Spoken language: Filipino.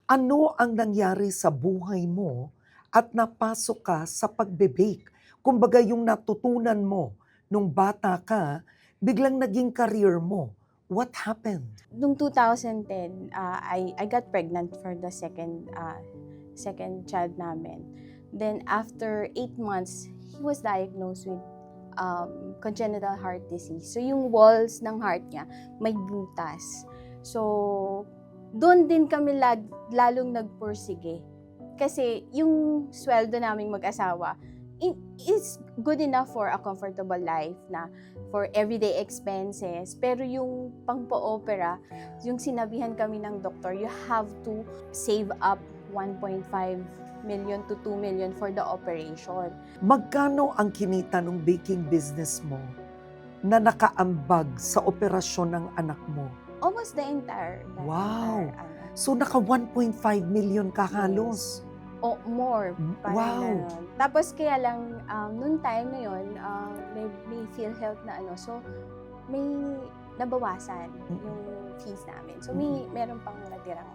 Ano ang nangyari sa buhay mo at napasok ka sa pagbe-bake? Kumbaga yung natutunan mo nung bata ka, biglang naging career mo. What happened? Nung 2010, I got pregnant for the second child namin. Then after 8 months, he was diagnosed with congenital heart disease. So yung walls ng heart niya may butas. So doon din kami lalong nagpursige. Kasi yung sweldo naming mag-asawa is good enough for a comfortable life na for everyday expenses. Pero yung pang-po-opera, yung sinabihan kami ng doktor, you have to save up 1.5 million to 2 million for the operation. Magkano ang kinita ng baking business mo na nakaambag sa operasyon ng anak mo? Almost the entire, Wow! ano. So naka 1.5 million ka halos. O more, parang Wow! gano'n. Tapos kaya lang, nung time na yun, may PhilHealth na ano, so may nabawasan yung fees namin. So meron pang natirang